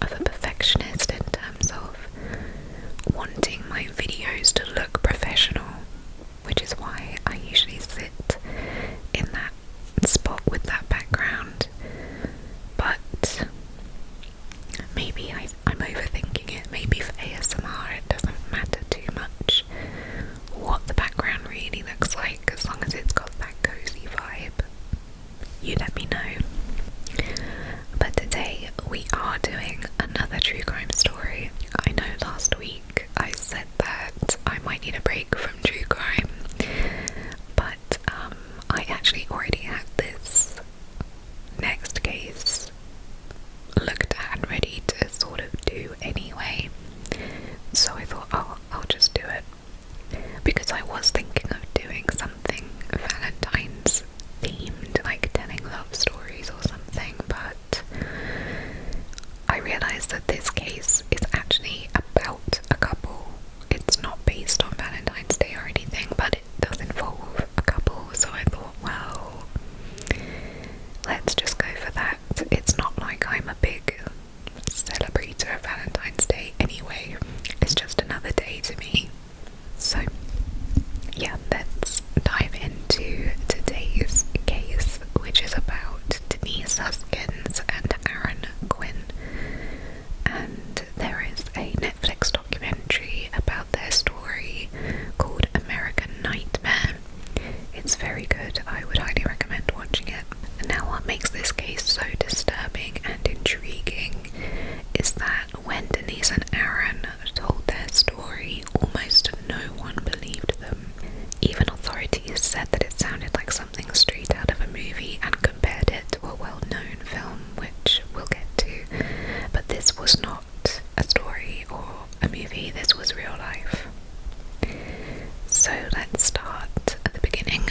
of a perfectionist in terms of wanting my videos to look professional, which is why I usually sit in that spot with that background. But maybe I'm overthinking it. Maybe for ASMR it doesn't matter too much what the background really looks like, as long as it's got that cozy vibe. You let me know. But today we are doing another true crime story. I know last week I said that I might need a break from true crime, but I actually already had this next case looked at and ready to sort of do anyway, so I thought, oh, I'll just do it, because I was thinking of doing something Valentine's themed, like telling love stories or something, but I realised that this case is actually about a couple. It's not based on Valentine's Day or anything, but it does involve a couple, so I thought, well, let's just go for that. It's not like I'm a big celebrator of Valentine's Day anyway, it's just another day to me. So yeah, let's dive into today's case, which is about Denise Huskins and Aaron Quinn. And there is a Netflix documentary about their story called American Nightmare. It's very good, I would highly recommend watching it. Now, what makes this case so disturbing and intriguing is that when Denise and Aaron told their story, almost no one believed them. Even authorities said that it sounded like something straight out of a movie and compared it to a well-known film, which we'll get to. But this was not a story or a movie, this was real life. So let's start at the beginning.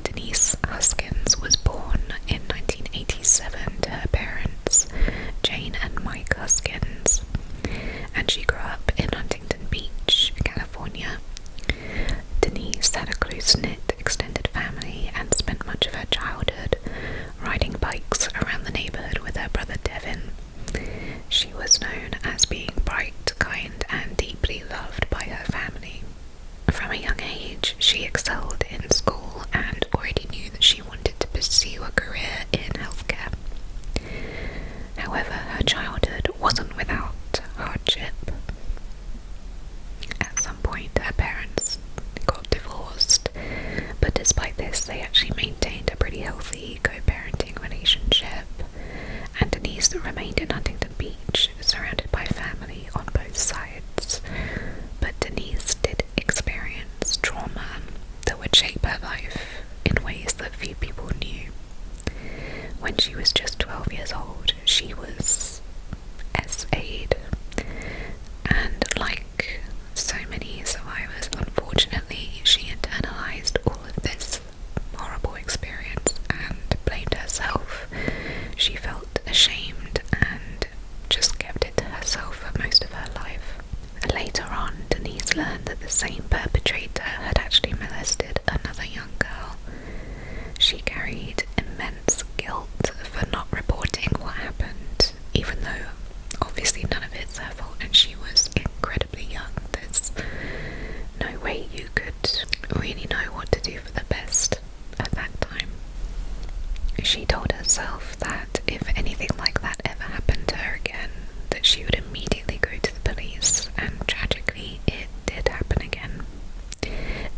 Denise Huskins was born in 1987 to her parents, Jane and Mike Huskins, and she grew up in Huntington Beach, California. Denise had a close-knit extended family and spent much of her childhood riding bikes around the neighborhood with her brother Devin. She was known as being bright, kind, and deeply loved by her family. From a young age, she excelled in school and already knew that she wanted to pursue a career in healthcare. However, her childhood wasn't without hardship. At some point, her parents got divorced, but despite this, they actually maintained a pretty healthy co-parenting relationship, and Denise remained in Huntington Beach, surrounded by family on both sides. But Denise did experience trauma that would shape her life in ways that few people knew. When she was just 12 years old, she was SA'd, and like so many survivors, unfortunately, she internalized all of this horrible experience and blamed herself. She felt ashamed and just kept it to herself for most of her life. Later on, Denise learned that the same perpetrator had actually molested another young girl. She carried immense guilt for not reporting what happened, even though obviously none of it's her fault and she was incredibly young. There's no way you could really know what to do for the best at that time. She told herself that if anything like that ever happened to her again, that she would immediately go to the police, and tragically it did happen again.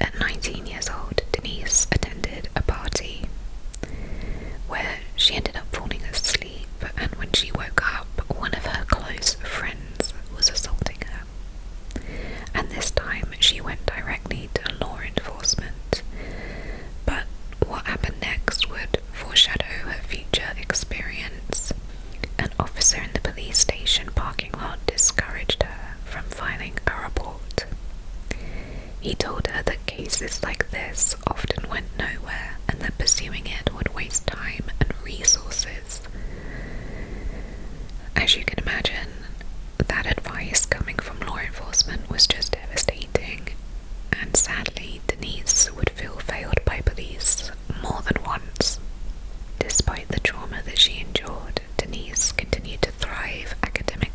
At 19 years old, Denise attended a party where she ended up falling asleep, and when she woke up, one of her close friends was assaulting her. And this time she went directly to law enforcement. But what happened next would foreshadow her future experience. An officer in the police station parking lot discouraged her from filing a report. He told her that cases like this often went nowhere and that pursuing it would waste time and resources. As you can imagine, that advice coming from law enforcement was just devastating, and sadly Denise would feel failed by police more than once. Despite the trauma that she endured, Denise continued to thrive academically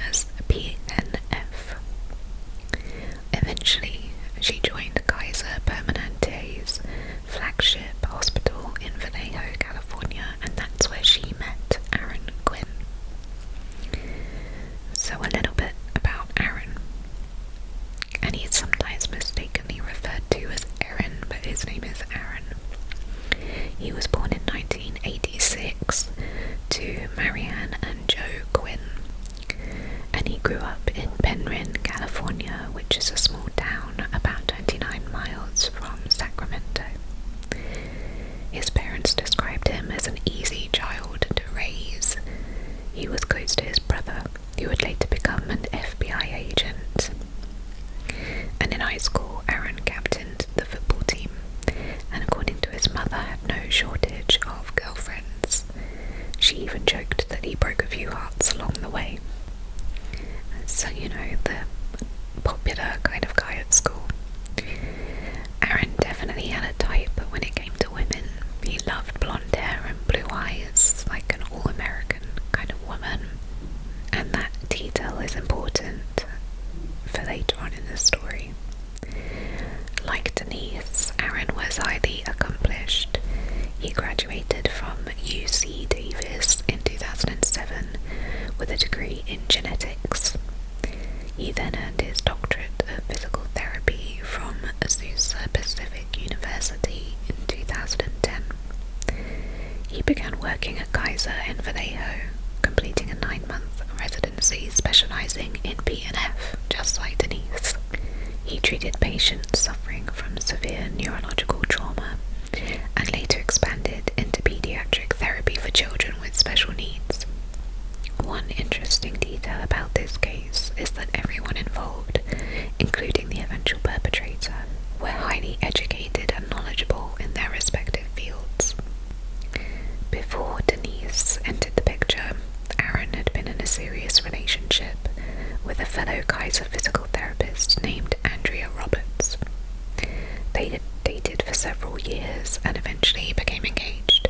as PNF. Eventually, she joined Kaiser Permanente's flagship hospital in Vallejo, California, and that's where she met Aaron Quinn. So a little bit about Aaron, and he's sometimes mistakenly referred to as Aaron, but his name is Aaron. He was born in 1986 to Marianne and Joe Quinn, and he grew up in Penryn, California, which is a small town about 29 miles from Sacramento. His parents described him as an easy child to raise. He was close to his brother, who would later become an FBI agent. And in high school, Aaron captained the football team, and according to his mother, had no shortage of girlfriends. She even joked that he broke a few hearts along the way. So, you know, the popular kind of guy at school. Aaron definitely had a type when it came to women. He loved blonde hair and blue eyes, like an all-American kind of woman. And that detail is important for later on in the story. Like Denise, Aaron was highly accomplished. He graduated from UC Davis in 2007 with a degree in genetics. He then earned his doctorate of physical therapy from Azusa Pacific University in 2010. He began working at Kaiser in Vallejo, completing a 9-month residency specializing in PNF, just like Denise. He treated patients suffering from severe neurological trauma and later expanded into pediatric therapy for children with special needs. One interesting detail about this case is that everyone involved, including the eventual perpetrator, were highly educated and knowledgeable in their respective fields. Before Denise entered the picture, Aaron had been in a serious relationship with a fellow Kaiser physical therapist named Andrea Roberts. They had dated for several years and eventually became engaged.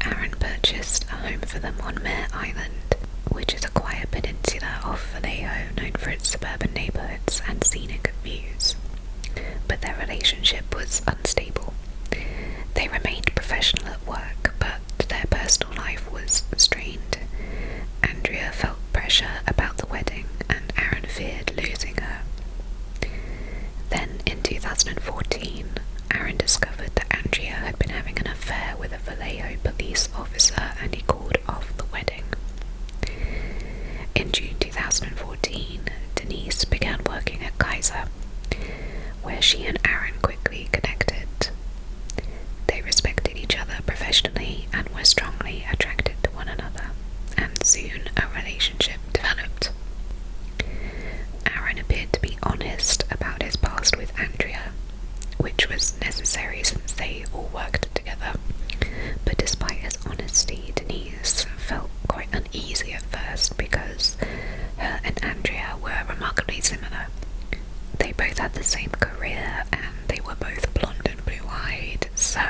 Aaron purchased a home for them on Mare Island, which is a quiet peninsula off Vallejo known for its suburban neighborhoods and scenic views. But their relationship was unstable. They remained professional at work, but their personal life was strained. Andrea felt pressure about the wedding, and Aaron feared losing her. Then, in 2014, Aaron discovered that Andrea had been having an affair with a Vallejo police officer, and he called off the wedding. In June 2014, Denise began working at Kaiser, where she and Aaron quickly connected. They respected each other professionally and were strongly attracted to one another, and soon a relationship developed. Aaron appeared to be honest about his past with Andrea, which was necessary since they all worked together. But despite his honesty, Denise felt quite uneasy at first because her and Andrea were remarkably similar. They both had the same career and they were both blonde and blue-eyed, so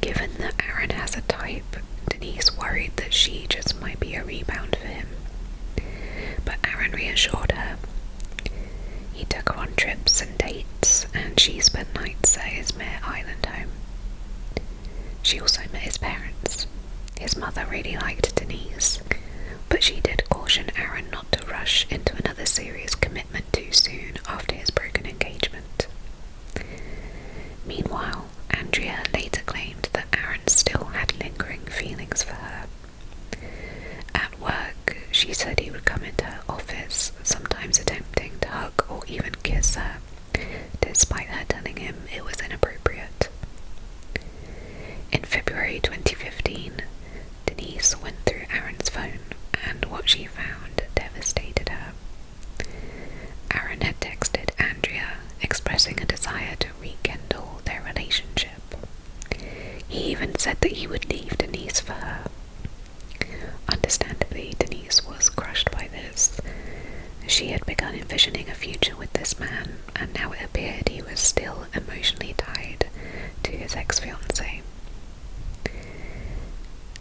given that Aaron has a type, Denise worried that she just might be a rebound for him. But Aaron reassured her. He took her on trips and dates, and she spent nights at his Mare Island home. She also met his parents. His mother really liked Denise, but she did caution Aaron not to rush into another serious commitment too soon after his broken engagement. Meanwhile, Andrea later claimed that Aaron still had lingering feelings for her. At work, she said he would come into her office, sometimes attempting to hug or even kiss her, despite her telling him it was inappropriate. In February 2015, Denise went through Aaron's phone, and what she found devastated her. Aaron had texted Andrea, expressing a desire to rekindle their relationship. He even said that he would leave Denise for her. Understandably, Denise was crushed by this. She had begun envisioning a future with this man, and now it appeared he was still emotionally tied to his ex-fiancée.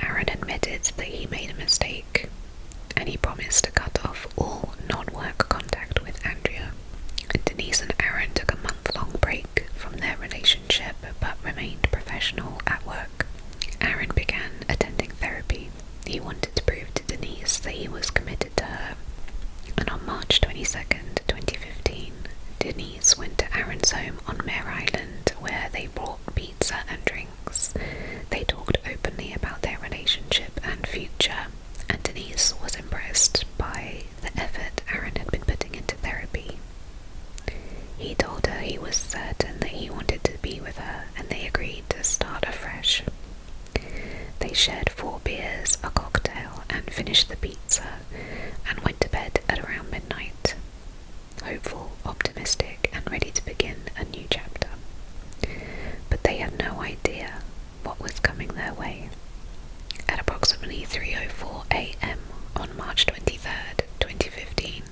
Aaron admitted that he made a mistake, and he promised to cut off all non-work contact with Andrea. Denise and Aaron took a month-long break from their relationship but remained professional at work. Aaron began attending therapy. He wanted to prove to Denise that he was committed to her. And on March 22nd, 2015, Denise went to Aaron's home on Mare Island, where they brought pizza and drinks. They talked openly about their relationship and future, and Denise was impressed by the effort Aaron had been putting into therapy. He told her he was certain that he wanted to be with her, and they agreed to start afresh. They shared 4 beers, a cocktail, and finished the pizza, and went to bed at around midnight, hopeful, optimistic, and ready to begin a new chapter. But they had no idea what was coming their way. At approximately 3:04 a.m. on March 23rd, 2015,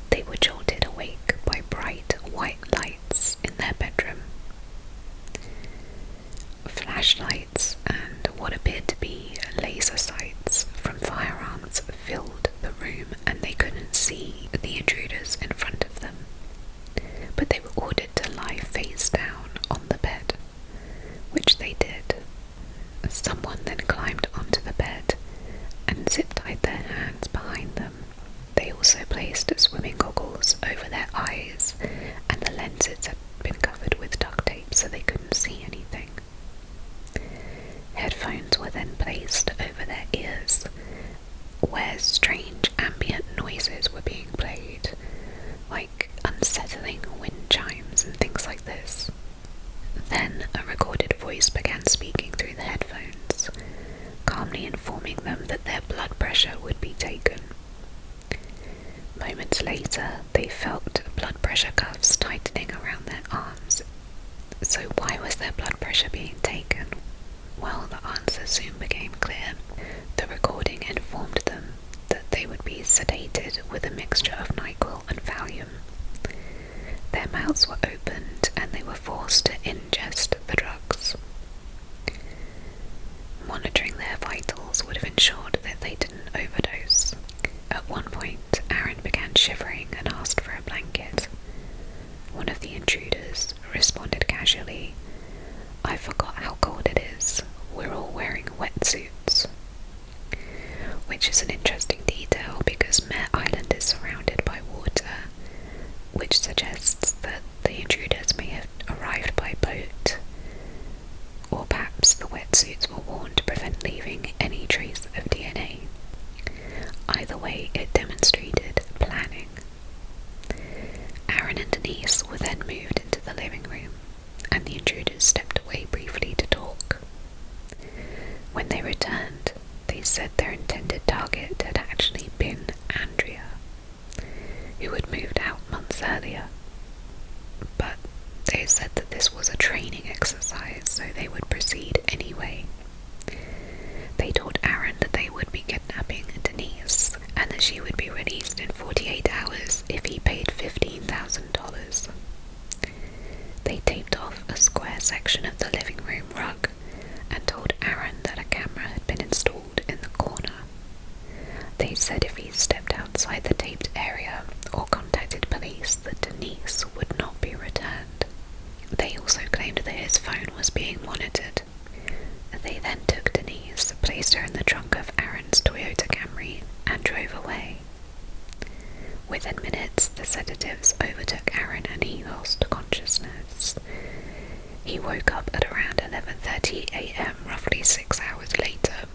they were jolted awake by bright white lights in their bedroom. Flashlights and what appeared to be laser sights from firearms filled the room, and they couldn't see the intruders in front of them. But they were ordered to lie face down on the bed, which they did. Someone then climbed onto the bed and zip-tied their hands behind them. They also placed swimming goggles over their eyes, and the lenses had been covered with duct tape so they couldn't see anything. Headphones were then placed over their ears, where strange ambient noises were being played, like unsettling wind chimes and things like this. Then a recorded voice began speaking through the headphones, calmly informing them that their blood pressure would be taken. Moments later, they felt blood pressure cuffs tightening around their arms. So why was their blood pressure being taken? Well, the answer soon became clear. The recording informed them that they would be sedated with a mixture of NyQuil and Valium. Their mouths were opened and they were forced to ingest the drugs. Monitoring their vitals would have ensured that they didn't overdose. At one point, Aaron began shivering and asked for a blanket. One of the intruders responded casually, "I forgot how cold it is. We're all wearing wetsuits." Which is an interesting detail because Mare Island is surrounded by water, which suggests that the intruders may have arrived by boat, or perhaps the wetsuits were worn to prevent leaving any trace of DNA. Either way, it demonstrated planning. Aaron and Denise were then moved into the living room, and the intruders stepped away briefly to talk. When they returned, they said their intended target had actually been Andrea, who had moved out months earlier. But they said that this was a training exercise, so they would proceed anyway. They told Aaron that they would be kidnapping Denise, and that she would be released in 48 hours if he paid $15,000. They taped off a square section of the living room rug and told Aaron that a camera had been installed in the corner. They said if he stepped outside the taped area or contacted police, that Denise would not be returned. They also claimed that his phone was being monitored. They then took Denise, placed her in the trunk of Aaron's Toyota Camry, and drove away. Within minutes, the sedatives overtook Aaron and he lost consciousness. He woke up at around 11:30 a.m., roughly 6 hours later.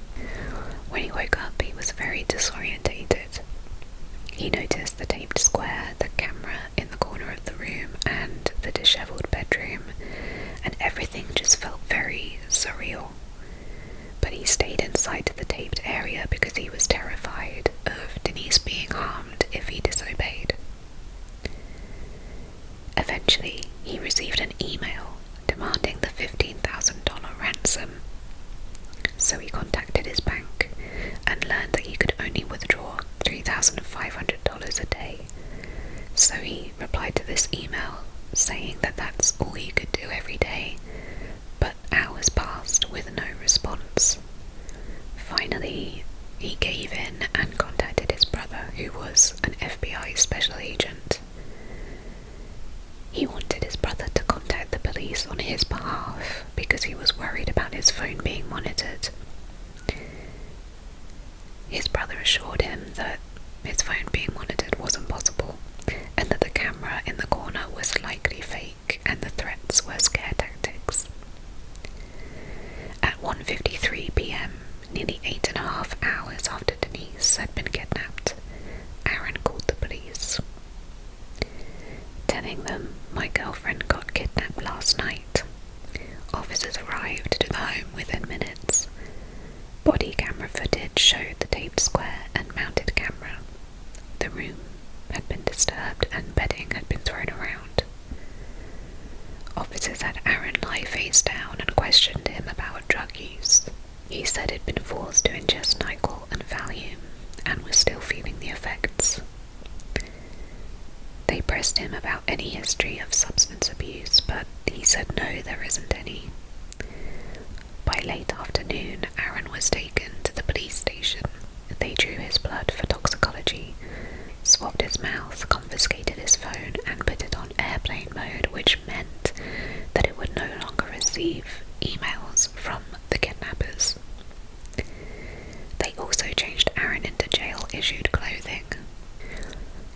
When he woke up, he was very disorientated. He noticed the taped square, the camera in the corner of the room, and the disheveled bedroom, and everything just felt very surreal. But he stayed inside the taped area because he was terrified of Denise being harmed if he disobeyed. Eventually, he received an email demanding the $15,000 ransom. So he contacted his bank and learned that he could only withdraw $3,500 a day. So he replied to this email saying that that's all he could do every day, but hours passed with no response. Finally, he gave in and contacted his who was an FBI special agent. He wanted his brother to contact the police on his behalf because he was worried about his phone being monitored. His brother assured him that his phone being monitored wasn't possible, and that the camera in the corner was likely fake and the threats were scare tactics. At 1:53 p.m, nearly 8.5 hours after Denise had been kidnapped, Aaron called the police, telling them, "My girlfriend got kidnapped last night." Officers arrived to the home within minutes. Body camera footage showed the taped square and mounted camera. The room had been disturbed and bedding had been thrown around. Officers had Aaron lie face down and questioned him about drug use. He said he'd been forced to ingest NyQuil and Valium and was still feeling the effects. They pressed him about any history of substance abuse, but he said no, there isn't any. By late afternoon, Aaron was taken to the police station. They drew his blood for toxicology, swabbed his mouth, confiscated his phone, and put it on airplane mode, which meant that it would no longer receive emails from the kidnappers. They also changed Aaron into jail-issued clothing.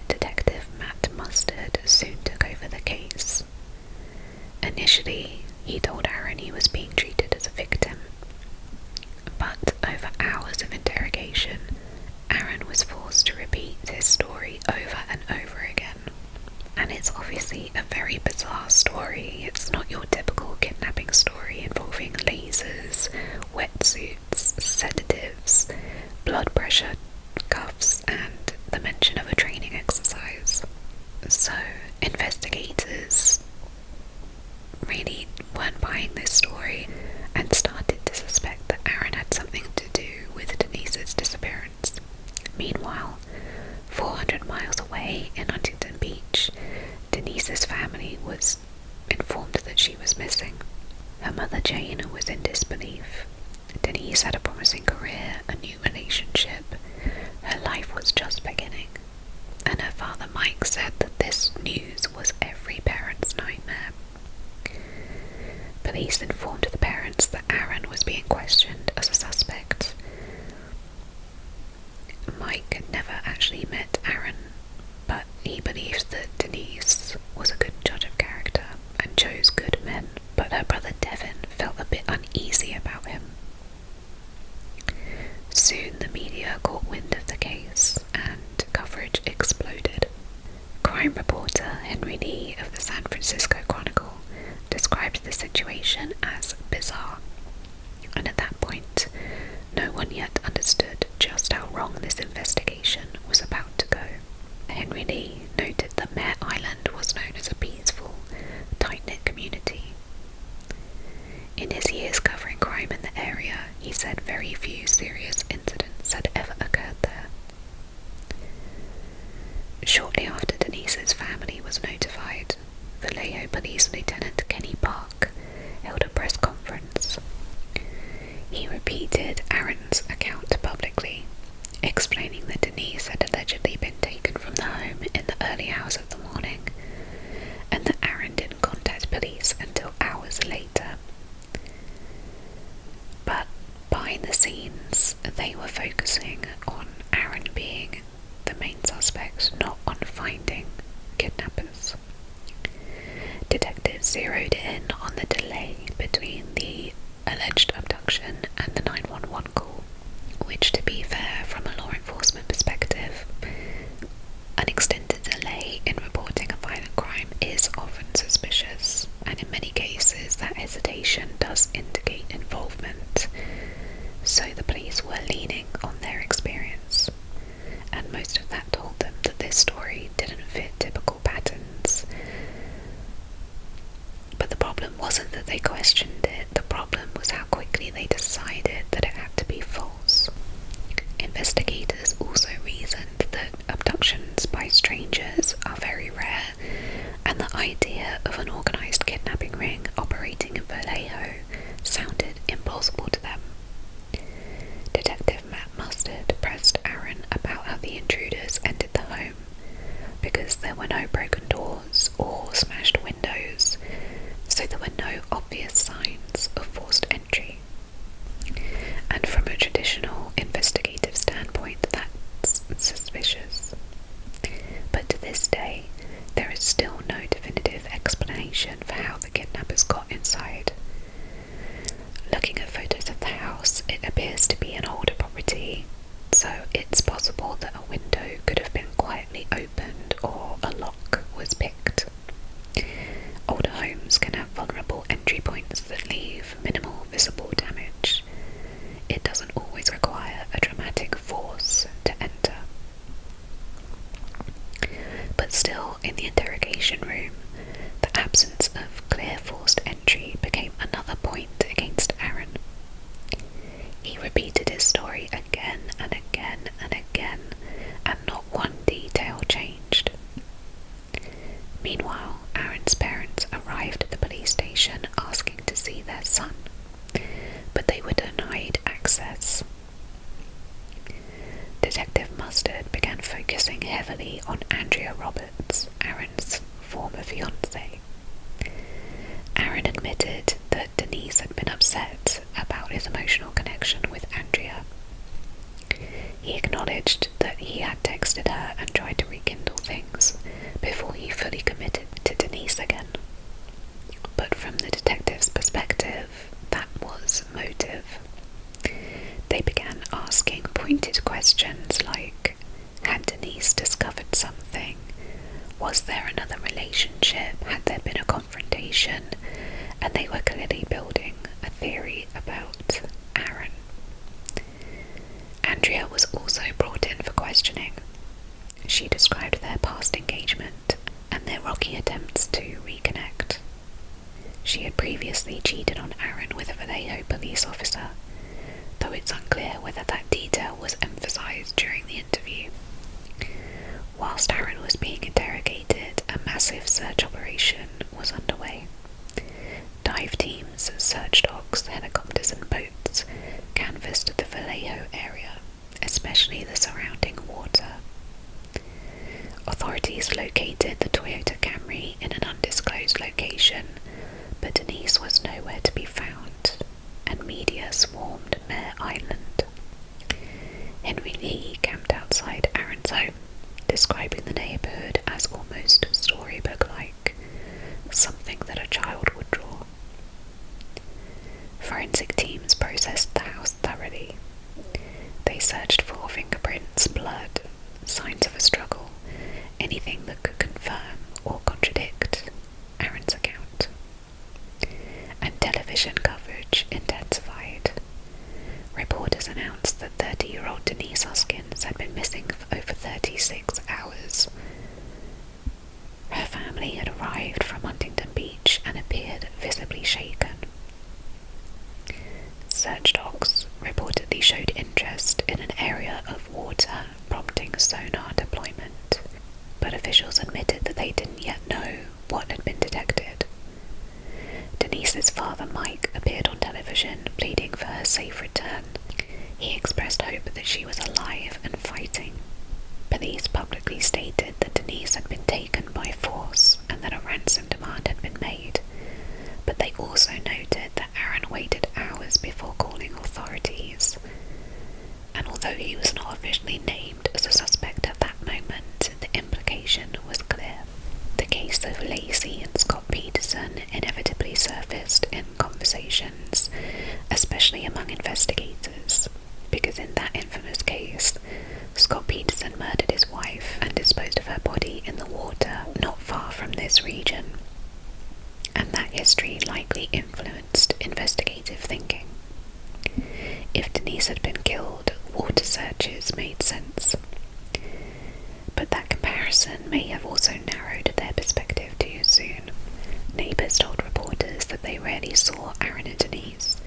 Detective Matt Mustard soon took over the case. Initially, he told Aaron he was being treated as a victim, but over hours of interrogation, Aaron was forced to repeat his story over and over again. And it's obviously a very bizarre story. It's not your typical kidnapping story involving lasers, wetsuits, sedatives, blood pressure cuffs, and the mention of a training exercise. So, investigators really weren't buying this story and started to suspect that Aaron had something to do with Denise's disappearance. Meanwhile, 400 miles away in Huntington Beach, Denise's family was informed that she was missing. Her mother Jane was in disbelief. Denise had a promising career, a new relationship. Her life was just beginning. And her father Mike said that this news was every parent's nightmare. Police informed the parents that Aaron was being questioned as a suspect. Mike had never actually met Aaron, but he believed that Denise was a good judge of character and chose good men, but her brother Devin felt a bit uneasy about him. Soon the media caught wind of the case and coverage exploded. Crime reporter Henry Lee of the San Francisco Chronicle described the situation as bizarre, and at that point, no one yet understood just how wrong this investigation was about to go. Henry Lee noted that Mare Island was known as a peaceful, tight-knit community. In his years covering crime in the area, he said very few serious incidents had ever occurred there. Shortly after Denise's family was notified, Vallejo Police Lieutenant Kenny Park held a press conference. He repeated Aaron's account publicly, explaining that Denise had allegedly been taken from the home in the early hours of the morning, and that Aaron didn't contact police until hours later. But behind the scenes, they were focusing on Aaron being the main suspect, not on finding kidnappers. Detectives zeroed in on the delay between the alleged abduction and the 911 call, which, to be fair, from a law enforcement perspective, an extended delay in reporting a violent crime is often suspicious, and in many cases that hesitation does indicate involvement, so the police were leaning on their experience, and most of that told them that this story didn't fit typical patterns. But the problem wasn't that they questioned it, the problem was how quickly they decided that it had to be false. so it's possible that a window could have been quietly opened or a lock was picked. Older homes can have vulnerable entry points that leave minimal visible damage. It doesn't always require a dramatic force to enter. But still, in the interrogation room, the absence of clear forced entry became another point against Aaron. He repeated his story again and again and again, and not one detail changed. Meanwhile, Aaron's parents arrived at the police station asking to see their son, but they were denied access. Detective Mustard began focusing heavily on Andrea Roberts, Aaron's former fiancée. Aaron admitted that Denise had been upset about his emotional connection with Andrea. He acknowledged that he had texted her and tried to rekindle things before he fully committed to Denise again. But from the detective's perspective, that was motive. They began asking pointed questions like, had Denise discovered something? Was there another relationship? Had there been a confrontation? And they were clearly building a theory about Aaron. Andrea was also brought in for questioning. She described their past engagement and their rocky attempts to reconnect. She had previously cheated on Aaron with a Vallejo police officer, though it's unclear whether that detail was emphasized during the interview. Whilst Aaron was being interrogated, a massive search operation was underway. Dive teams, search dogs, helicopters and boats canvassed the Vallejo area, especially the surrounding water. Authorities located the Toyota Camry in an undisclosed location, but Denise was nowhere to be found, and media swarmed Mare Island. Henry Lee camped outside Aaron's home, describing the neighbourhood as almost storybook-like, something that a child would draw. Forensic teams processed the house thoroughly. They searched for fingerprints, blood, signs of a struggle, anything that could confirm or contradict Aaron's account. And television coverage intensified. Reporters announced that 30-year-old Denise Huskins had been missing for over 36 hours. Her family had arrived from Huntington Beach and appeared visibly shaken. Search dogs reportedly showed interest in an area of water, prompting sonar deployment, but officials admitted that they didn't yet know what had been detected. Denise's father, Mike, appeared on television pleading for her safe return. He expressed hope that she was alive and fighting. Police publicly stated that Denise had been taken by force and that a ransom demand had been made, but they also noted that Aaron waited hours before calling authorities. And although he was not officially named as a suspect at that moment, the implication was clear. The case of Lacey and Scott Peterson inevitably surfaced in conversations, especially among investigators, because in that infamous case, Scott Peterson murdered his wife and disposed of her body in the water not far from this region, and that history likely influenced investigative thinking. If Denise had been killed, water searches made sense. But that comparison may have also narrowed their perspective too soon. Neighbours told reporters that they rarely saw Aaron and Denise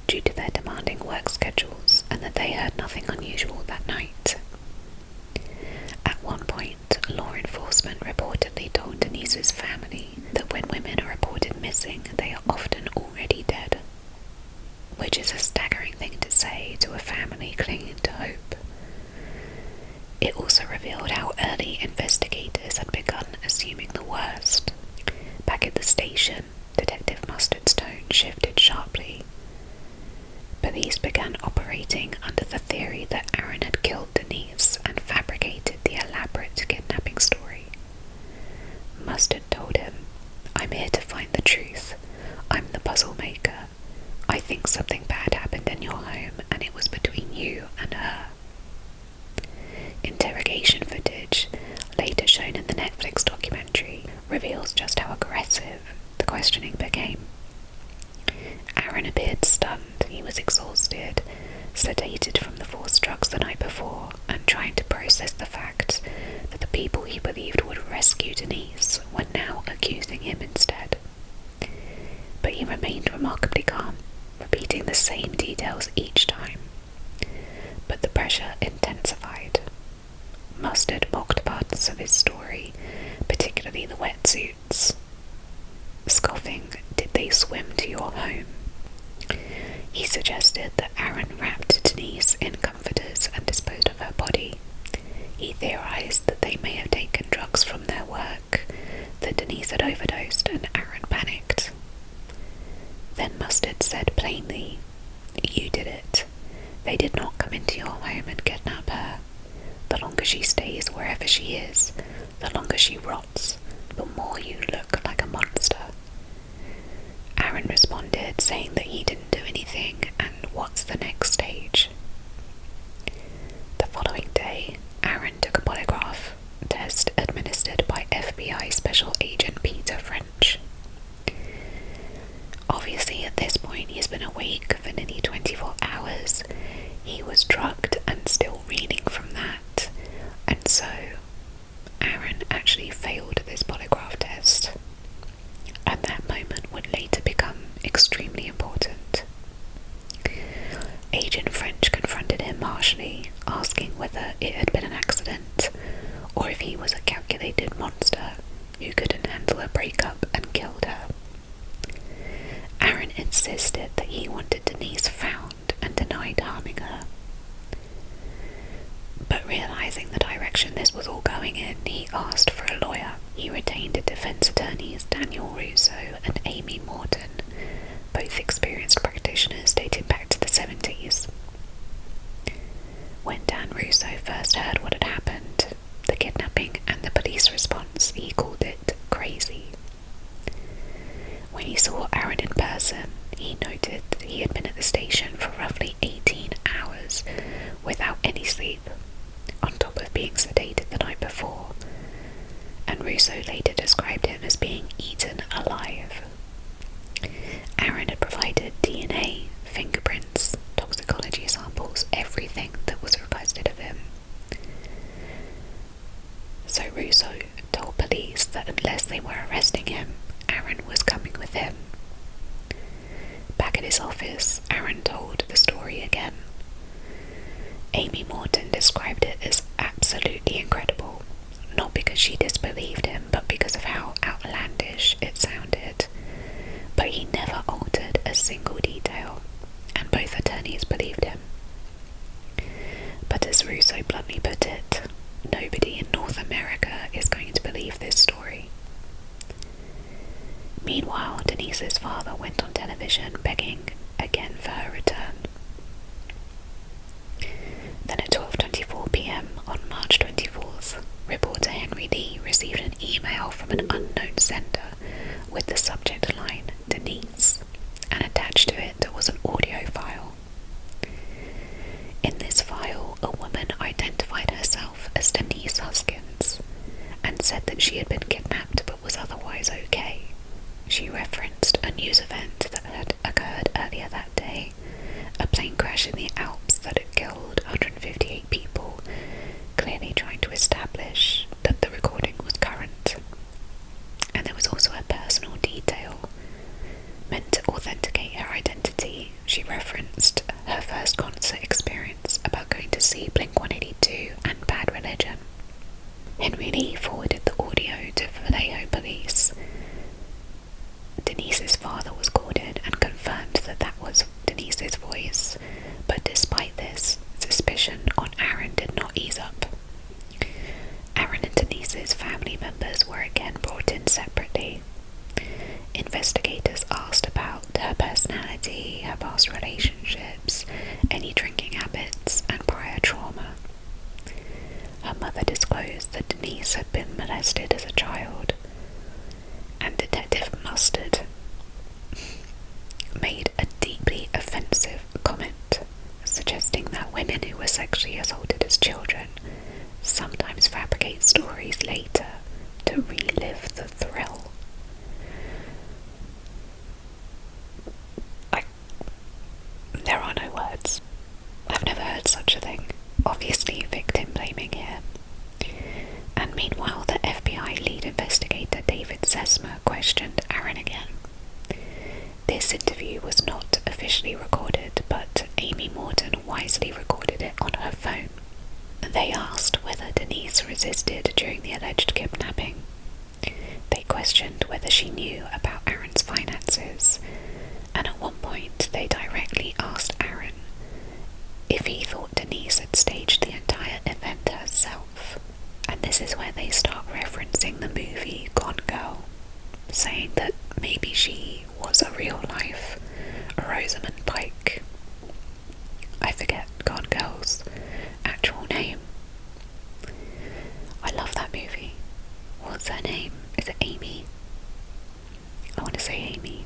due to their demanding work schedules, and that they heard nothing unusual that night. At one point, law enforcement reportedly told Denise's family that when women are reported missing, they are often already dead, which is a staggering thing to say to a family clinging to hope. It also revealed how early investigators had begun assuming the worst. Back at the station, Detective Mustard's tone shifted sharply. Police began operating under the theory that Aaron had killed Denise and fabricated the elaborate kidnapping story. Mustard told him, "I'm here to find the truth. recuperated from the forced drugs the night before and trying to process the fact that the people he believed would rescue Denise were now accusing him instead. But he remained remarkably calm, repeating the same details each time. But the pressure intensified. Mustard mocked parts of his story, particularly the wetsuits, scoffing, "Did they swim to your home?" He suggested that Aaron wrapped Denise in comforters and disposed of her body. He theorized that they may have taken drugs from their work, that Denise had overdosed, and Aaron panicked. Then Mustard said plainly, "You did it. They did not come into your home and kidnap her. The longer she stays wherever she is, the longer she rots, the more you look like a monster." Aaron responded, saying that he didn't do anything, and what's the next stage? The following day, Aaron took a polygraph test administered by FBI Special Agent Peter French. Obviously, at this point, he's been awake for nearly 24 hours. He was drugged and still reeling from that, and so Aaron actually failed this polygraph test. And that moment would later become extremely important. Agent French confronted him harshly, asking whether it had been an accident, or if he was a calculated monster who couldn't handle a breakup and killed her. Aaron insisted that he wanted Denise found and denied harming her. But realizing the direction this was all going in, he asked for a lawyer. He retained defense attorneys Daniel Russo and Amy Morton, both experienced practitioners dating back to the 70s. When Dan Russo first heard what had happened, the kidnapping and the police response, he called it crazy. When he saw Aaron in person, he noted that he had been at the station for roughly 18 hours without any sleep, on top of being sedated the night before, and Russo later described him as being eaten alive. Aaron had provided DNA, fingerprints, toxicology samples, everything that was requested of him. So Russo told police that unless they were arresting him, Aaron was coming with him. Back at his office, Aaron told the story again. Amy Morton described it as absolutely incredible, not because she disbelieved him, but because of how outlandish it sounded. But he never altered a single detail, and both attorneys believed him. But as Russo bluntly put it, nobody in North America is going to believe this story. Meanwhile, Denise's father went on television begging again for her return. Then at 12:24 p.m. on March 24th, reporter Henry Lee received an email from an unknown sender with the subject line Denise, and attached to it was an audio file. In this file, a woman identified herself as Denise Huskins and said that she had been kidnapped but was otherwise okay. She referenced a news event that had occurred earlier that day, a plane crash in the Alps that had killed 158 people, clearly trying to establish that the recording was current. And there was also a personal detail meant to authenticate her identity. She referenced her first concert experience about going to see Blink-182 and Bad Religion. Henry Lee forwarded the audio to Vallejo police. Denise's father was called in and confirmed that that was Denise's voice, but despite this, suspicion on Aaron did not ease up. Aaron and Denise's family members were again brought in separately. Investigators asked about her personality, her past relationships, any drinking habits, and prior trauma. Her mother disclosed that Denise had been molested as a child, and Detective Mustard made a deeply offensive comment, suggesting that women who were sexually assaulted as children sometimes fabricate stories later to relive the thrill. There are no words. I've never heard such a thing. Obviously victim blaming here. And meanwhile, the FBI lead investigator David Sesma questioned Aaron again. This interview was not officially recorded, but Amy Morton wisely recorded it on her phone. They asked whether Denise resisted during the alleged kidnapping. They questioned whether she knew about Aaron's finances, and at one point they directly asked Aaron if he thought Denise had staged the entire event herself. And this is where they start referencing the movie Gone Girl, saying that maybe she was a real-life Rosamund Pike. I forget Gone Girl's actual name. I love that movie. What's her name? Is it Amy? I want to say Amy.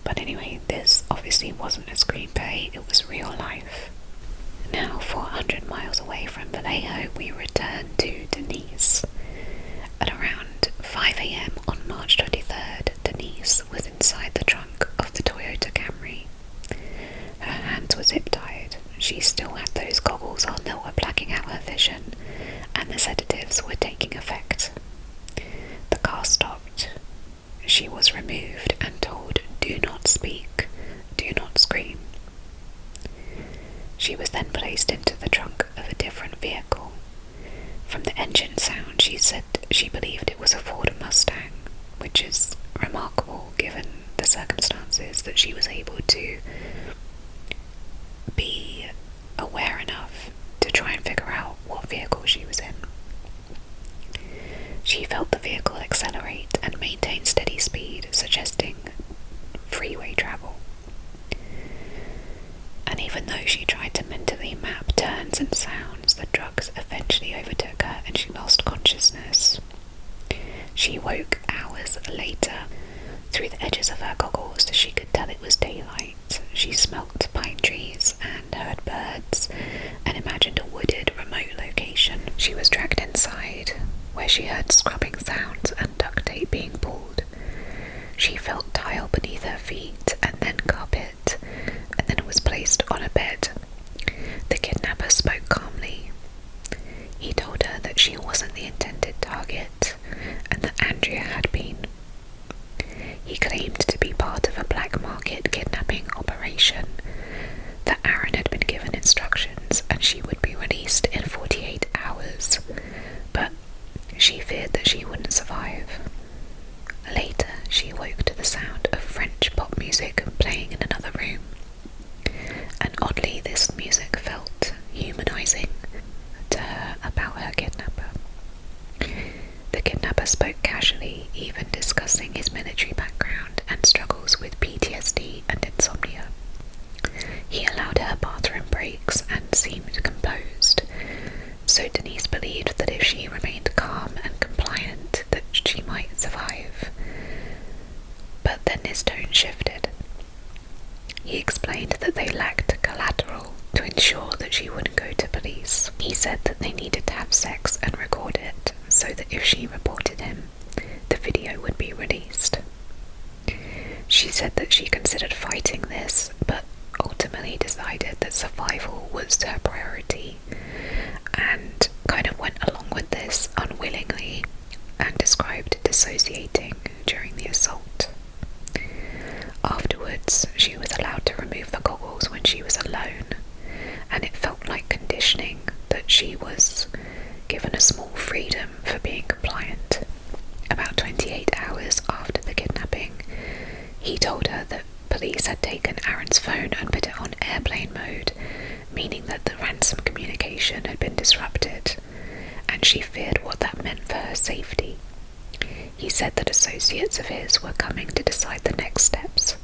But anyway, this obviously wasn't a screenplay, it was real life. Now, 400 miles away from Vallejo, we return to Denise. At around 5 AM on March 23rd, Denise was inside the trunk of the Toyota Camry. Her hands were zip-tied. She still had those goggles on that were blacking out her vision, and the sedatives were taking effect. The car stopped. She was removed and told, "Do not speak, do not scream." She was then placed into the trunk of a different vehicle. From the engine sound, she said she believed it was a Ford Mustang, which is remarkable given the circumstances that she was able to be aware enough to try and figure out what vehicle she was in. She felt the vehicle accelerate and maintain steady speed, suggesting freeway travel. And even though she tried to mentally map turns and sounds, the drugs eventually overtook her and she lost consciousness. She woke hours later. Through the edges of her goggles, she could tell it was daylight. She smelt pine trees and heard birds and imagined a wooded, remote location. She was dragged inside, where she heard scrubbing sounds and duct tape being pulled. She felt tile beneath her feet and then carpet, and then was placed on a bed. The kidnapper spoke calmly. He told her that she wasn't the intended target and that Andrea had been. He claimed to be part of a black market kidnapping operation, that Aaron had been given instructions and she would be released in 48 hours, but she feared that she wouldn't survive. Later, she woke to the sound of French pop music playing in another room, and oddly this music felt humanizing to her about her kidnapper. The kidnapper spoke casually, even discussing his military background and struggles with PTSD and insomnia. He allowed her bathroom breaks and seemed composed, so Denise believed that if she remained calm and compliant, that she might survive. But then his tone shifted. He explained that they lacked collateral to ensure that she wouldn't go to police. He said that they needed to have sex and record it, so that if she reported him, the video would be released. She said that she considered fighting this, but ultimately decided that survival was her priority, and kind of went along with this unwillingly, and described dissociating during the assault. Afterwards, she was allowed to remove the goggles when she was alone, and it felt like conditioning that she was given a small freedom for being compliant. About 28 hours after the kidnapping, he told her that police had taken Aaron's phone and put it on airplane mode, meaning that the ransom communication had been disrupted, and she feared what that meant for her safety. He said that associates of his were coming to decide the next steps.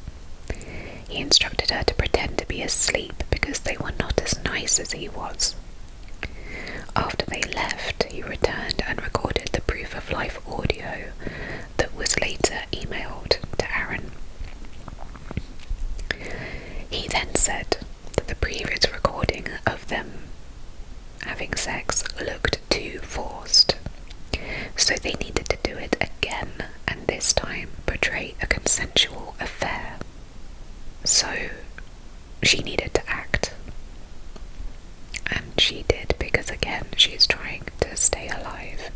He instructed her to pretend to be asleep because they were not as nice as he was. After they left, he returned and recorded the proof of life audio that was later emailed to Aaron. He then said that the previous recording of them having sex looked too forced, so they needed to do it again, and this time portray a consensual affair. So she needed to act. she did because, again, she's trying to stay alive.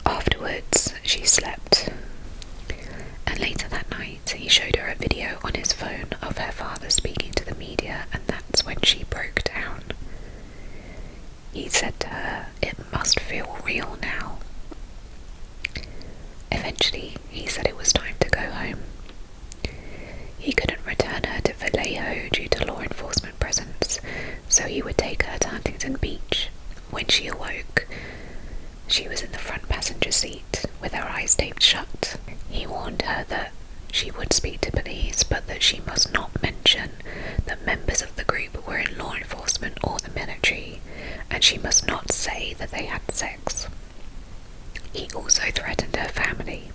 Afterwards, she slept, and later that night he showed her a video on his phone of her father speaking to the media, and that's when she broke down. He said to her, "It must feel real now." Eventually, he said it was time to go home. He couldn't return her to Vallejo due to law enforcement presence, so he would take her to Huntington Beach. When she awoke, she was in the front passenger seat with her eyes taped shut. He warned her that she would speak to police, but that she must not mention that members of the group were in law enforcement or the military, and she must not say that they had sex. He also threatened her family.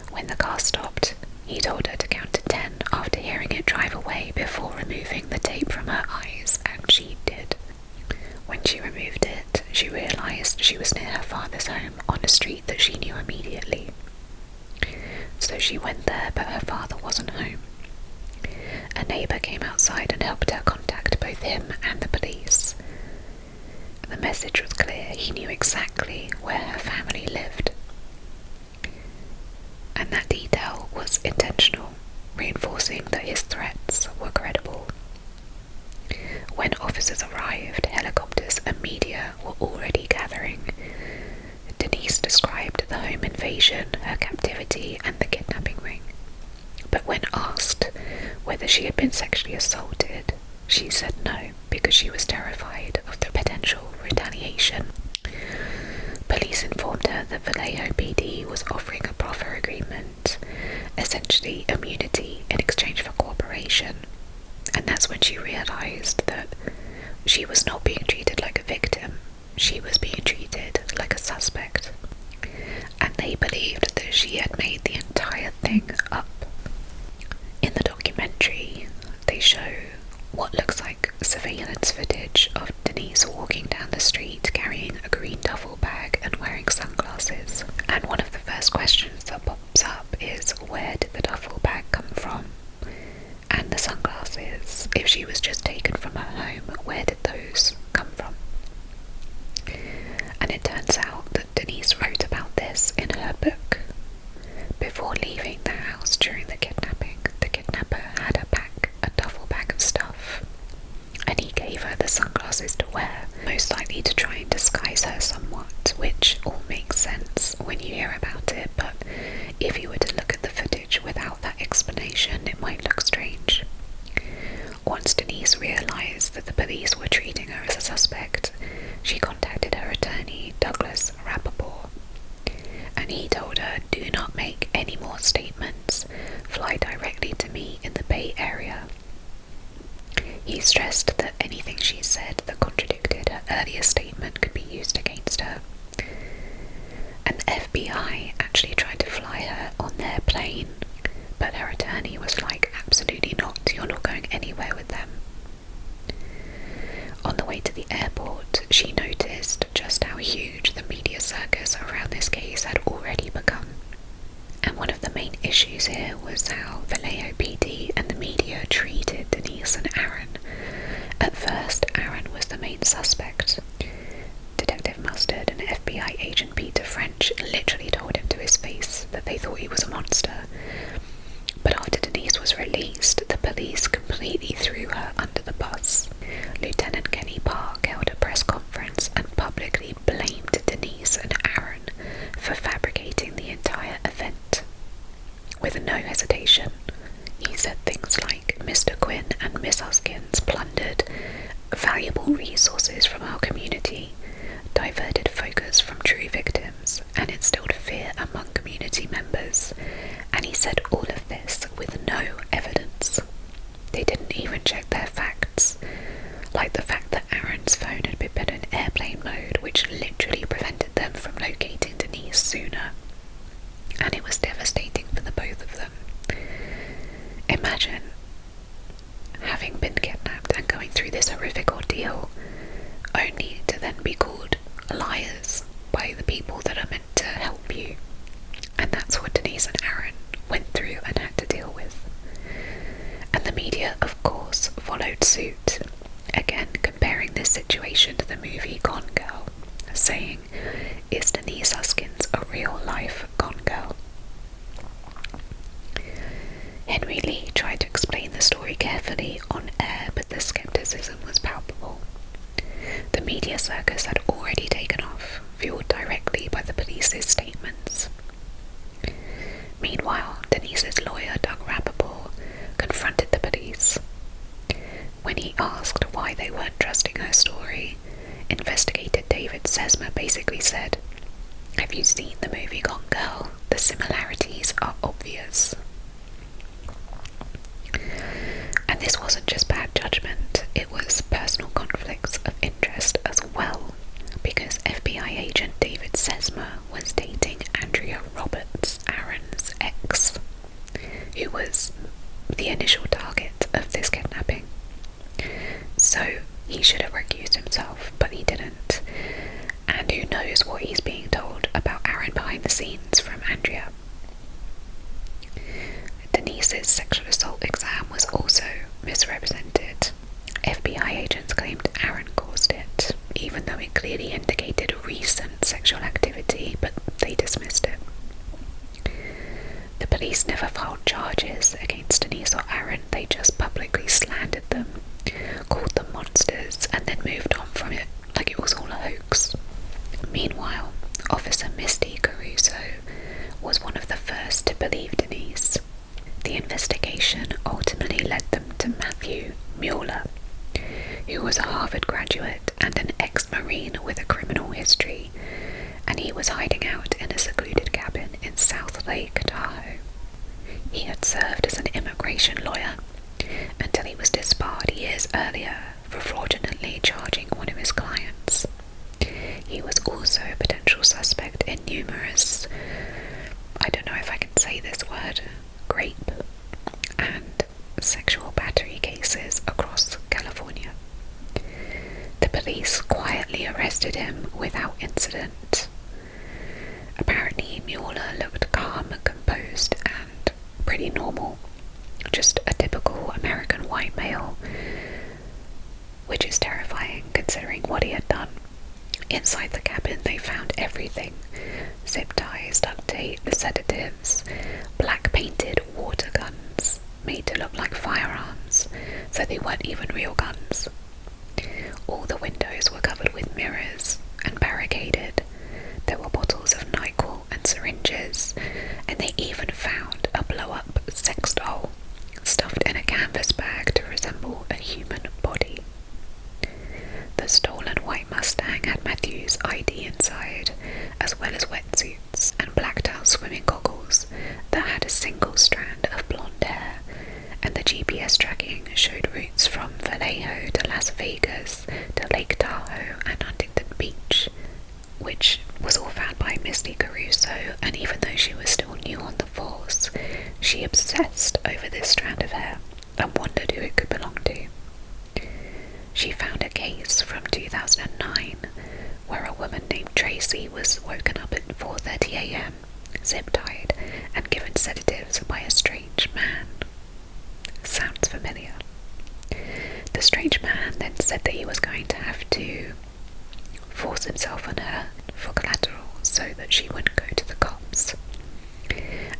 When the car stopped, he told her to count to 10 after hearing it drive away before removing the tape from her eyes, and she did. When she removed it, she realised she was near her father's home on a street that she knew immediately. So she went there, but her father wasn't home. A neighbour came outside and helped her contact both him and the police. The message was clear. He knew exactly where her family lived. And that detail was intentional, reinforcing that his threats were credible. When officers arrived, helicopters and media were already gathering. Denise described the home invasion, her captivity, and the kidnapping ring. But when asked whether she had been sexually assaulted, she said no, because she was terrified of the potential retaliation. Police informed her that Vallejo PD was offering a proffer agreement, essentially immunity in exchange for cooperation, and that's when she realised that she was not being treated like a victim, she was being treated like a suspect, and they believed that she had made the entire thing up. In the documentary, they show what looks like surveillance footage of Denise walking down the street carrying a green duffel bag and wearing sunglasses. And one of the first questions that pops up is, where did the duffel bag come from? And the sunglasses, if she was just taken from her home, where did those come from? And it turns out that Denise wrote about this in her book. Before leaving the house during the kidnapping, the kidnapper had her pack a duffel bag of stuff, and he gave her the sunglasses to wear, most likely to try and disguise her somewhat, which all makes sense when you hear about it, but if you were to look at the footage without that explanation, it might look strange. Once Denise realised that the police were treating her as a suspect, she contacted her attorney, Douglas Rappaport, and he told her, "Do not make any more statements. Fly directly to me in the Bay Area." He stressed that anything she said that contradicted her earlier statement could be used against her. And the FBI actually tried to fly her on their plane, but her attorney was like, "Absolutely not, you're not going anywhere with them." On the way to the airport, she noticed just how huge the media circus around this case had already become. And one of the main issues here was how Vallejo PD and the media treated Denise and Aaron. At first, Aaron was the main suspect. Detective Mustard and FBI agent Peter French literally told him to his face that they thought he was a monster. But after Denise was released, the police completely threw her under the bus. Lieutenant Kenny Park held a press conference and publicly blamed Denise and Aaron for fabricating the entire event. With no hesitation, he said things like, "Mr. Quinn and Miss Huskins plundered valuable resources from our community, diverted focus from true victims, and instilled fear among community members." And he said all of this with no evidence. They didn't even check their facts, like the fact that Aaron's phone had been put in airplane mode, which literally prevented them from locating Denise sooner. And it was devastating for the both of them. Imagine having been kidnapped and going through this horrific ordeal, only to then be called liars by the people that are meant to help you. And that's what Denise and Aaron went through and had to deal with. And the media, of course, followed suit, again comparing this saying, "Is Denise Huskins a real-life con girl?" Henry Lee tried to explain the story carefully on air, but the skepticism was palpable. The media circus had already taken off, fueled directly by the police's statements. Meanwhile, Denise's lawyer, Doug Rappaport, confronted the police. When he asked why they weren't trusting her story, investigator David Sesma basically said, "Have you seen the movie Gone Girl? The similarities are obvious." And this wasn't just bad judgment, it was personal conflicts of interest as well, because FBI agent David Sesma was dating Andrea Roberts, Aaron's ex, who was the initial target of this kidnapping. So he should have recused himself, but he didn't. And who knows what he's being told about Aaron behind the scenes from Andrea. Denise's sexual assault exam was also misrepresented. FBI agents claimed Aaron caused it, even though it clearly indicated recent sexual activity, but they dismissed it. The police never filed charges against Denise or Aaron, they just publicly slandered them, called them monsters, and then moved on from it like it was all a hoax. Meanwhile, Officer Misty Caruso was one of the first to believe Denise. The investigation ultimately led them to Matthew Mueller, who was a Harvard graduate and an ex-Marine with a criminal history, and he was hiding out in a secluded cabin in South Lake Tahoe. He had served as an immigration lawyer until he was disbarred years earlier for fraudulently charging one of his clients. He was also a potential suspect in numerous, I don't know if I can say this word, rape and sexual battery cases across California. The police quietly arrested him without incident. Apparently, Mueller looked calm and composed and pretty normal, just a typical American white male, which is terrifying considering what he had done. Inside the cabin they found everything: zip ties, duct tape, sedatives, black painted water guns made to look like firearms, so they weren't even real guns. All the windows were covered with mirrors and barricaded. There were bottles of NyQuil and syringes, and they even found a blow-up sex doll stuffed in a canvas bag to resemble a human body. The stolen white Mustang had Matthew's ID inside, as well as wetsuits and blacked-out swimming goggles that had a single strand of blonde hair, and the GPS tracking showed routes from Vallejo to Las Vegas to Lake Tahoe and Huntington Beach, which was all found by Misty Caruso, and even though she was still new on the force, she obsessed over this strand of hair and wondered who it could belong to. She found a case from 2009 where a woman named Tracy was woken up at 4:30 a.m, zip-tied and given sedatives by a strange man. Sounds familiar. The strange man then said that he was going to have to force himself on her for collateral so that she wouldn't go to the cops.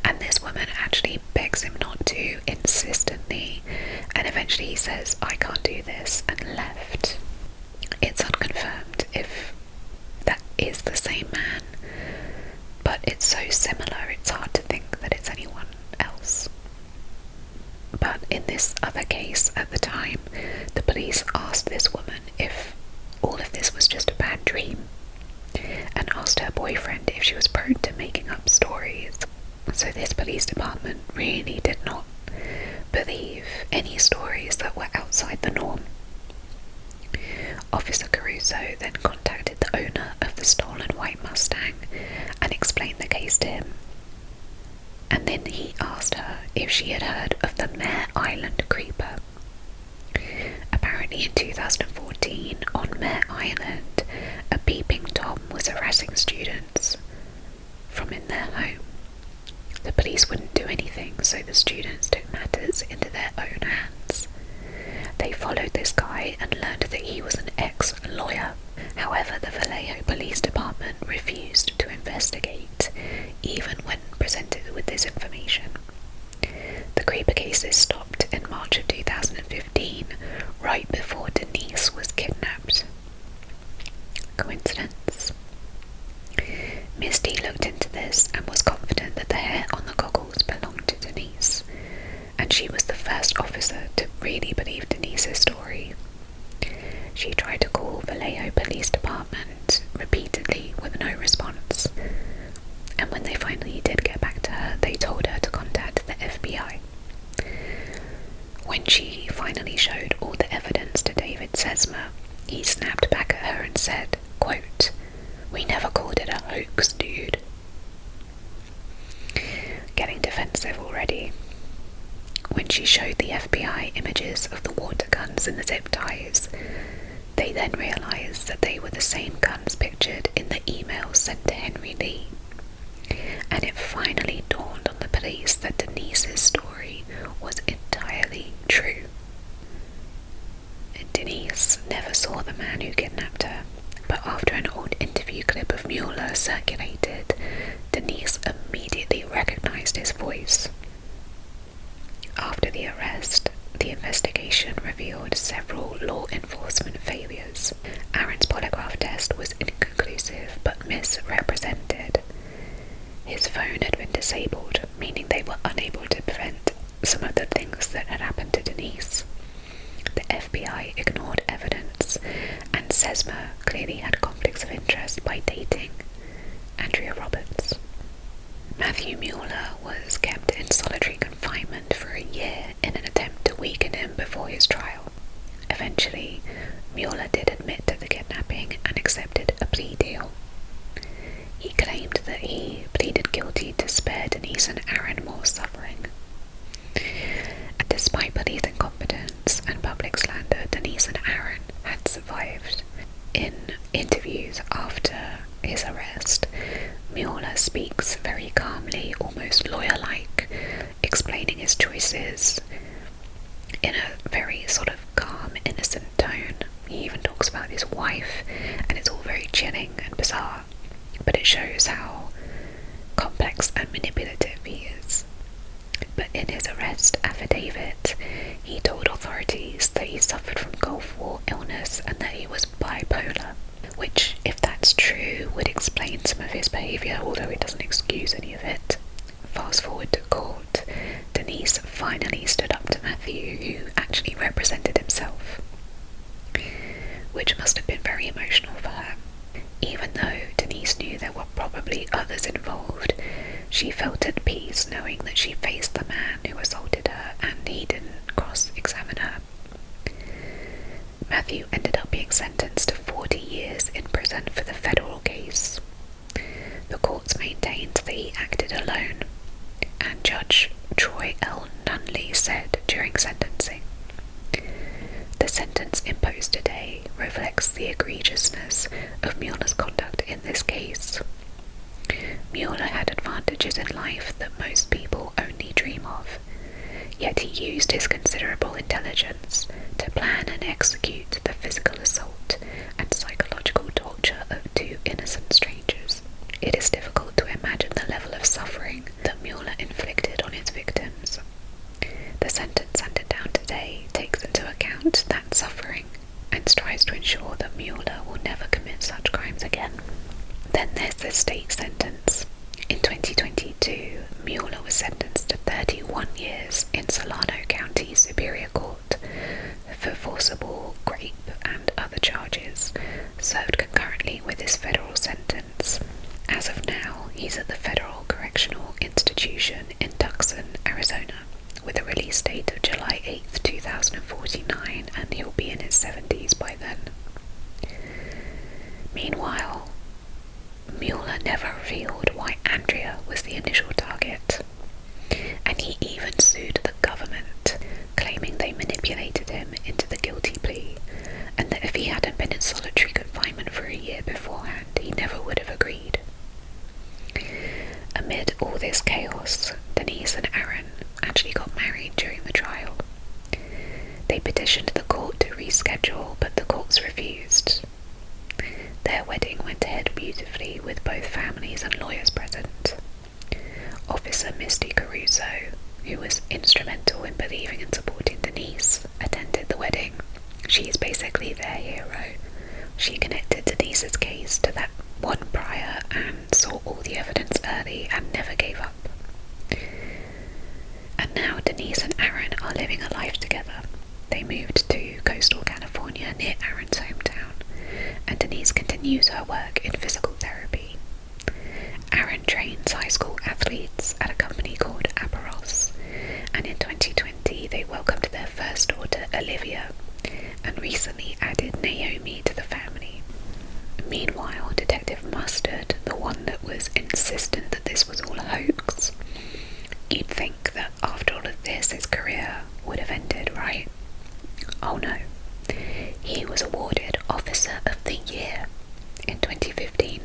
And this woman actually begs him not to insistently, and eventually he says, "I can't do this," and left. It's unconfirmed if that is the same man, but it's so similar it's hard to think that it's anyone else. But in this other case at the time, the police asked this woman if all of this was just a bad dream, and asked her boyfriend if she was prone to making up stories. So this police department really did not believe any stories that were outside the norm. Officer Caruso then contacted the owner of the stolen white Mustang and explained the case to him. And then he asked her if she had heard of the Mare Island Creeper. Apparently in 2014, on Mare Island, a peeping Tom was harassing students from in their home. The police wouldn't do anything, so the students took matters into their own hands. They followed this guy and learned that he was an ex-lawyer. However, the Vallejo Police Department and said, quote, "We never called it a hoax, dude." Getting defensive already. When she showed the FBI images of the water guns and the zip ties, they then realised that they were the same guns pictured in the emails sent to Henry Lee. And it finally dawned on the police that Denise's story was entirely true. Denise never saw the man who kidnapped her, but after an old interview clip of Mueller circulated, Denise immediately recognised his voice. After the arrest, the investigation revealed several law enforcement failures. Aaron's polygraph test was inconclusive but misrepresented. His phone had been disabled, meaning they were unable to prevent some of the things that had happened to Denise. The FBI ignored evidence, and Sesma clearly had conflicts of interest by dating Andrea Roberts. Matthew Mueller was kept in solitary confinement for a year in an attempt to weaken him before his trial. Eventually, Mueller did admit to the kidnapping and accepted a plea deal. He claimed that he pleaded guilty to spare Denise and Aaron more suffering. And despite police incompetence and public slander, Denise and Aaron had survived. In interviews after his arrest, Mueller speaks very calmly, almost lawyer-like, explaining his choices in a very sort of calm, innocent tone. He even talks about his wife, and it's all very chilling and bizarre, but it shows how complex and manipulative he is. But in his arrest affidavit, he told authorities that he suffered from Gulf War illness and that he was bipolar, which, if that's true, would explain some of his behaviour, although it doesn't excuse any of it. Fast forward to court, Denise finally stood up to Matthew, who actually represented himself, which must have been very emotional for her. Even though Denise knew there were probably others involved, she felt at peace knowing that she faced the man who assaulted her and he didn't cross-examine her. Matthew ended up being sentenced to 40 years in prison for the federal case. The courts maintained that he acted alone, and Judge Troy L. Nunley said during sentencing, "The sentence imposed today reflects the egregiousness of Mueller's conduct in this case. Mueller had advantages in life that most people only dream of, yet he used his considerable intelligence to plan and execute the physical assault and psychological torture of two innocent strangers. It is difficult to imagine the level of suffering that Mueller inflicted on his victims. The sentence handed down today takes into account that suffering and strives to ensure that Mueller will never commit such crimes again." Then there's the state sentence. In 2022, Mueller was sentenced to 31 years in Solano County Superior Court for forcible rape and other charges, served concurrently with his federal sentence. As of now, he's at the Federal Correctional Institution in Tucson, Arizona, with a release date of July 8th, 2049, and he'll be in his 70s by then. Meanwhile, Mueller never revealed why Andrea was the initial target, and he even sued the government, claiming they manipulated him into the guilty plea, and that if he hadn't been in solitary confinement for a year beforehand, he never would have agreed. Amid all this chaos, Denise and Aaron actually got married during the trial. They petitioned the court to reschedule, but the courts refused. Their wedding went ahead beautifully with both families and lawyers present. Officer Misty Caruso, who was instrumental in believing and supporting Denise, attended the wedding. She's basically their hero. She connected Denise's case to that one prior and saw all the evidence early and never gave up. And now Denise and Aaron are living a life together. They moved to coastal California near Aaron's hometown, and Denise continues her work in physical therapy. Aaron trains high school athletes at a company called Aparos, and in 2020 they welcomed their first daughter Olivia, and recently added Naomi to the family. Detective Mustard, the one that was insistent that this was all a hoax, you'd think that after all of this his career would have ended, right? Oh no. He was awarded Officer of the Year in 2015,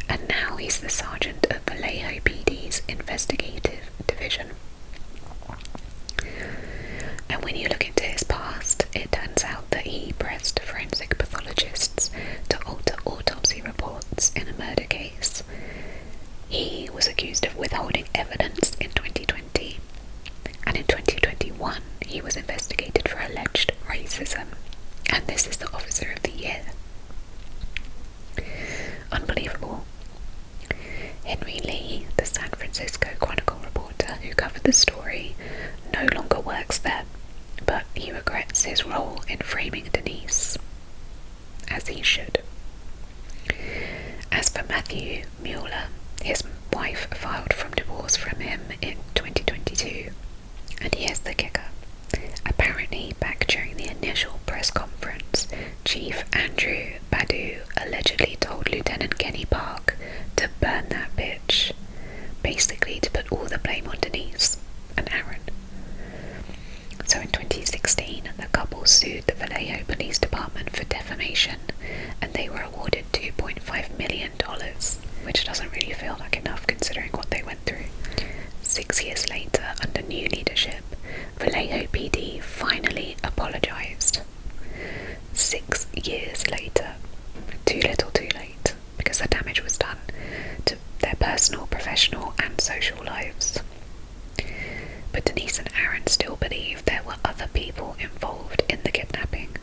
and now he's the Sergeant of Vallejo PD's Investigative Division. And when you look into his past, it turns out that he pressed forensic pathologists to alter autopsy reports in a murder case. He was accused of withholding evidence in 2020, and in 2021 he was investigated for alleged racism, and this is the Officer of the Year. Unbelievable. Henry Lee, the San Francisco Chronicle reporter who covered the story, no longer works there, but he regrets his role in framing Denise, as he should. As for Matthew Mueller, his wife filed for divorce from him in 2022, and here's the kicker. Apparently, back during the initial press conference, Chief Andrew Badu allegedly told Lieutenant Kenny Park to burn that bitch, basically to put all the blame on Denise and Aaron. So in 2016, the couple sued the Vallejo Police Department for defamation, and they were awarded $2.5 million, which doesn't really feel like enough considering what they went through. 6 years later, under new leadership, Vallejo PD finally apologised. 6 years later. Too little too late, because the damage was done to their personal, professional and social lives. But Denise and Aaron still believe there were other people involved in the kidnapping.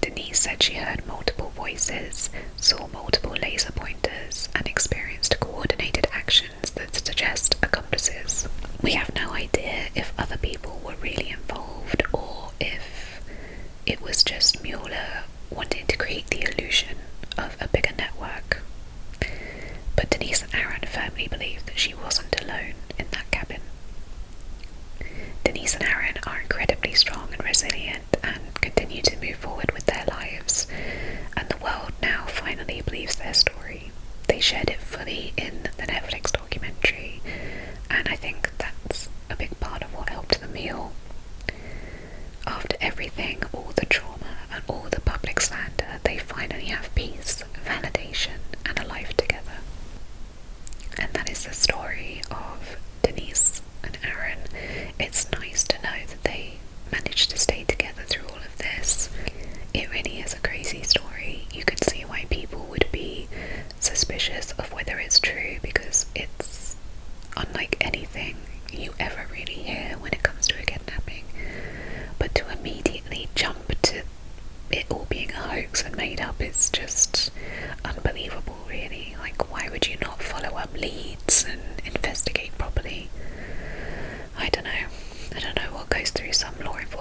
Denise said she heard multiple voices, saw multiple laser pointers, and experienced coordinated actions that suggest accomplices. We have no idea if other people were really involved or if it was just Mueller wanting to create the illusion of a bigger network. But Denise and Aaron firmly believe that she wasn't alone in that cabin. Denise and Aaron are incredibly strong and resilient and continue to move forward with their lives, and the world now finally believes their story. They shared it fully in the Netflix documentary, and I think that's a big part of what helped them heal. After everything, all the trauma and all the public slander, they finally have peace, validation, and a life together. And that is the story of Denise and Aaron. It's nice to know that they managed to stay together through all of this. It really is a crazy story. You can see why people would be suspicious of whether it's true, because it's unlike anything you ever really hear when it comes to a kidnapping. But to immediately jump to it all being a hoax and made up is just unbelievable, really. Like, why would you not follow up leads and investigate properly? I don't know what goes through some law enforcement